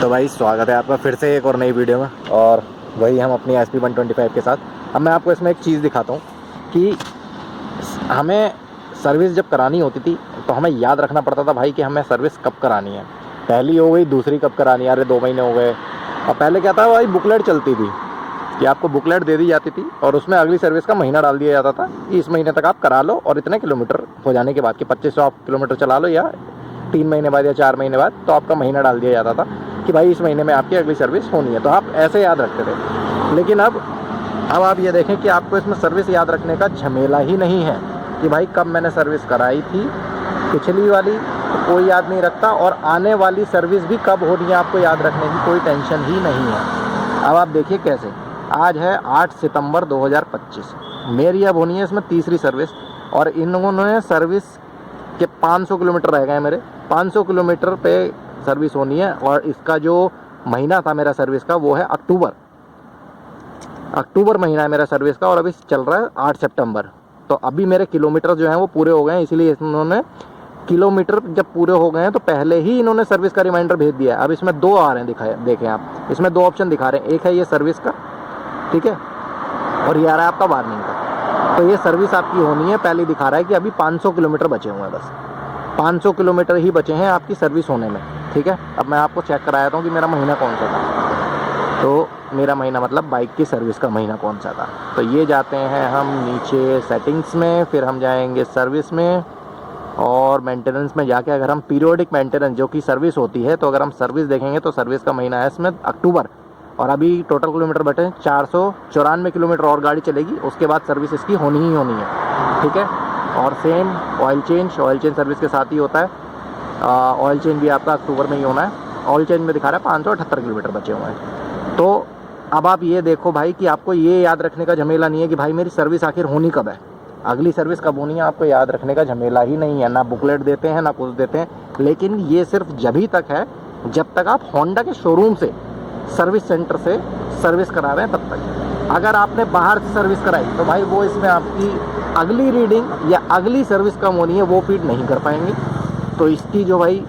तो भाई स्वागत है आपका फिर से एक और नई वीडियो में। और वही हम अपनी SP 125 के साथ। अब मैं आपको इसमें एक चीज़ दिखाता हूँ कि हमें सर्विस जब करानी होती थी तो हमें याद रखना पड़ता था भाई कि हमें सर्विस कब करानी है। पहली हो गई, दूसरी कब करानी है, अरे 2 महीने हो गए। और पहले क्या था भाई, बुकलेट चलती थी कि आपको बुकलेट दे दी जाती थी और उसमें अगली सर्विस का महीना डाल दिया जाता था कि इस महीने तक आप करा लो और इतने किलोमीटर हो जाने के बाद कि 2500 किलोमीटर चला लो या 3 महीने बाद या 4 महीने बाद, तो आपका महीना डाल दिया जाता था कि भाई इस महीने में आपकी अगली सर्विस होनी है। तो आप ऐसे याद रखते थे। लेकिन अब आप ये देखें कि आपको इसमें सर्विस याद रखने का झमेला ही नहीं है कि भाई कब मैंने सर्विस कराई थी। पिछली वाली तो कोई याद नहीं रखता और आने वाली सर्विस भी कब होनी है आपको याद रखने की कोई टेंशन ही नहीं है। अब आप देखिए कैसे, आज है 8 सितंबर 2025, मेरी अब होनी है इसमें तीसरी सर्विस और इन लोगों ने सर्विस के 500 किलोमीटर रह गए मेरे। 500 किलोमीटर पे सर्विस होनी है और इसका जो महीना था मेरा सर्विस का वो है अक्टूबर महीना है मेरा सर्विस का और अभी चल रहा है 8 सितंबर। तो अभी मेरे किलोमीटर जो हैं वो पूरे हो गए हैं, इसीलिए इन्होंने किलोमीटर जब पूरे हो गए हैं तो पहले ही इन्होंने सर्विस का रिमाइंडर भेज दिया है। अब इसमें 2 आ रहे हैं, देखें आप, इसमें 2 ऑप्शन दिखा रहे हैं। एक है ये सर्विस का, ठीक है, और ये आ रहा है आपका वार्निंग का। तो ये सर्विस आपकी होनी है, पहले दिखा रहा है कि अभी 500 किलोमीटर बचे हुए हैं, बस 500 किलोमीटर ही बचे हैं आपकी सर्विस होने में, ठीक है। अब मैं आपको चेक कराया हूँ कि मेरा महीना कौन सा था। तो मेरा महीना मतलब बाइक की सर्विस का महीना कौन सा था। तो ये जाते हैं हम नीचे सेटिंग्स में, फिर हम जाएंगे सर्विस में और मेंटेनेंस में जाके अगर हम पीरियोडिक मेंटेनेंस जो कि सर्विस होती है, तो अगर हम सर्विस देखेंगे तो सर्विस का महीना है इसमें अक्टूबर और अभी टोटल किलोमीटर बटे 494 किलोमीटर और गाड़ी चलेगी, उसके बाद सर्विस इसकी होनी ही होनी है, ठीक है। और सेम ऑयल चेंज सर्विस के साथ ही होता है। ऑयल चेंज भी आपका अक्टूबर में ही होना है। ऑयल चेंज में दिखा रहा है 578 किलोमीटर बचे हुए हैं। तो अब आप ये देखो भाई कि आपको ये याद रखने का झमेला नहीं है कि भाई मेरी सर्विस आखिर होनी कब है, अगली सर्विस कब होनी है, आपको याद रखने का झमेला ही नहीं है। ना बुकलेट देते हैं ना कुछ देते हैं, लेकिन ये सिर्फ जभी तक है जब तक आप होंडा के शोरूम से, सर्विस सेंटर से सर्विस करा रहे हैं तब तक। अगर आपने बाहर से सर्विस कराई तो भाई वो इसमें आपकी अगली रीडिंग या अगली सर्विस कम होनी है वो फीड नहीं कर पाएंगे। तो इसकी जो भाई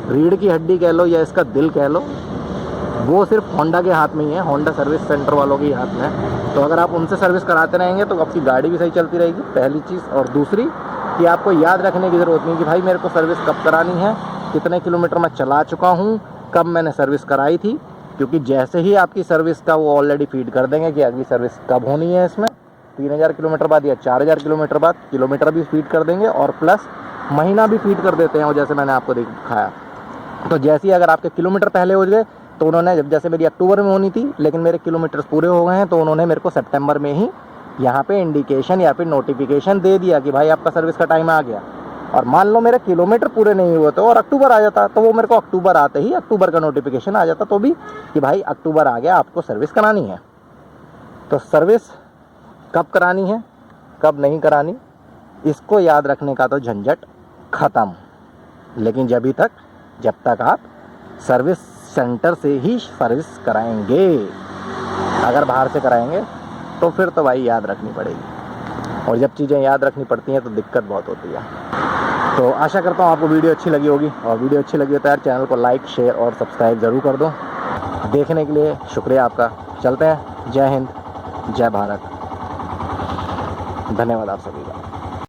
रीढ़ की हड्डी कह लो या इसका दिल कह लो, वो सिर्फ होंडा के हाथ में ही है, होंडा सर्विस सेंटर वालों के ही हाथ में है। तो अगर आप उनसे सर्विस कराते रहेंगे तो आपकी गाड़ी भी सही चलती रहेगी, पहली चीज़। और दूसरी कि आपको याद रखने की ज़रूरत नहीं कि भाई मेरे को सर्विस कब करानी है, कितने किलोमीटर मैं चला चुका हूँ, कब मैंने सर्विस कराई थी। क्योंकि जैसे ही आपकी सर्विस का वो ऑलरेडी फीड कर देंगे कि अगली सर्विस कब होनी है, इसमें 3000 किलोमीटर बाद या 4000 किलोमीटर बाद, किलोमीटर भी फीड कर देंगे और प्लस महीना भी फीड कर देते हैं। और जैसे मैंने आपको दिखाया, तो जैसे ही अगर आपके किलोमीटर पहले हो गए तो उन्होंने, जब जैसे मेरी अक्टूबर में होनी थी लेकिन मेरे किलोमीटर पूरे हो गए हैं, तो उन्होंने मेरे को सितंबर में ही यहाँ पे इंडिकेशन या फिर नोटिफिकेशन दे दिया कि भाई आपका सर्विस का टाइम आ गया। और मान लो मेरे किलोमीटर पूरे नहीं हुए तो और अक्टूबर आ जाता, तो वो मेरे को अक्टूबर आते ही अक्टूबर का नोटिफिकेशन आ जाता तो भी कि भाई अक्टूबर आ गया, आपको सर्विस करानी है। तो सर्विस कब करानी है कब नहीं करानी, इसको याद रखने का तो झंझट ख़त्म। लेकिन जब तक आप सर्विस सेंटर से ही सर्विस कराएंगे, अगर बाहर से कराएंगे तो फिर तो भाई याद रखनी पड़ेगी। और जब चीज़ें याद रखनी पड़ती हैं तो दिक्कत बहुत होती है। तो आशा करता हूँ आपको वीडियो अच्छी लगी होगी, और वीडियो अच्छी लगी हो तो यार चैनल को लाइक, शेयर और सब्सक्राइब ज़रूर कर दो। देखने के लिए शुक्रिया आपका। चलते हैं, जय हिंद, जय भारत, धन्यवाद आप सभी का।